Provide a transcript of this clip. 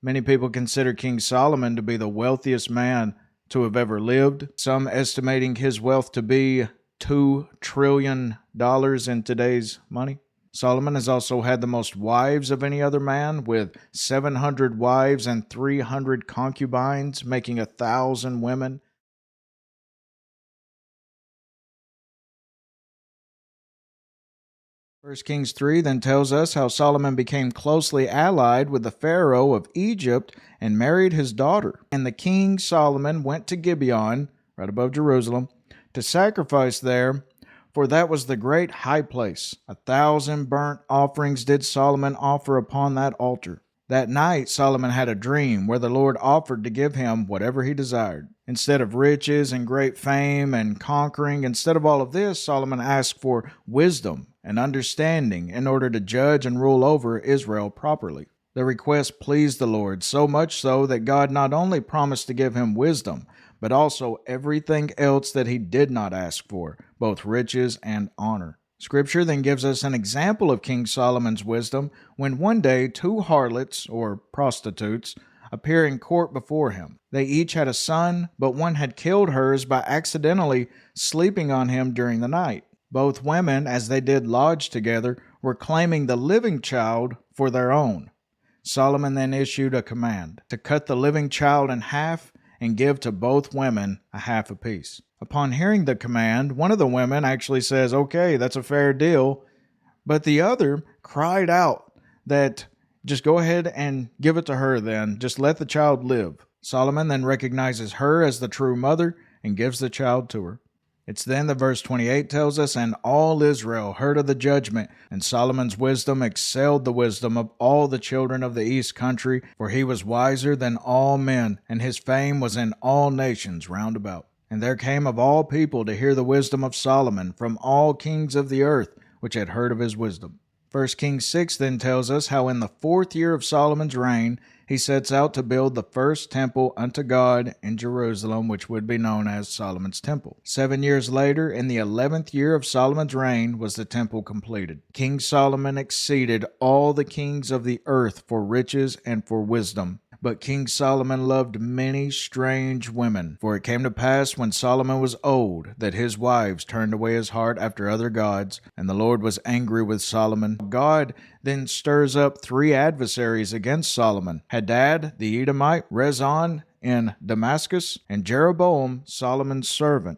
Many people consider King Solomon to be the wealthiest man to have ever lived, some estimating his wealth to be $2 trillion in today's money. Solomon has also had the most wives of any other man, with 700 wives and 300 concubines, making 1,000 women. First Kings 3 then tells us how Solomon became closely allied with the Pharaoh of Egypt and married his daughter. And the king Solomon went to Gibeon, right above Jerusalem, to sacrifice there, for that was the great high place. 1,000 burnt offerings did Solomon offer upon that altar. That night Solomon had a dream where the Lord offered to give him whatever he desired. Instead of riches and great fame and conquering, instead of all of this, Solomon asked for wisdom and understanding in order to judge and rule over Israel properly. The request pleased the Lord, so much so that God not only promised to give him wisdom, but also everything else that he did not ask for, both riches and honor. Scripture then gives us an example of King Solomon's wisdom when one day 2 harlots, or prostitutes, appear in court before him. They each had a son, but one had killed hers by accidentally sleeping on him during the night. Both women, as they did lodge together, were claiming the living child for their own. Solomon then issued a command to cut the living child in half and give to both women a half apiece. Upon hearing the command, one of the women actually says, "Okay, that's a fair deal," but the other cried out that just go ahead and give it to her then, just let the child live. Solomon then recognizes her as the true mother and gives the child to her. It's then that verse 28 tells us, "And all Israel heard of the judgment, and Solomon's wisdom excelled the wisdom of all the children of the east country, for he was wiser than all men, and his fame was in all nations round about. And there came of all people to hear the wisdom of Solomon from all kings of the earth, which had heard of his wisdom." 1 Kings 6 then tells us how in the 4th year of Solomon's reign, he sets out to build the first temple unto God in Jerusalem, which would be known as Solomon's Temple. 7 years later, in the 11th year of Solomon's reign, was the temple completed. King Solomon exceeded all the kings of the earth for riches and for wisdom. But King Solomon loved many strange women. For it came to pass when Solomon was old that his wives turned away his heart after other gods, and the Lord was angry with Solomon. God then stirs up 3 adversaries against Solomon: Hadad the Edomite, Rezon in Damascus, and Jeroboam, Solomon's servant.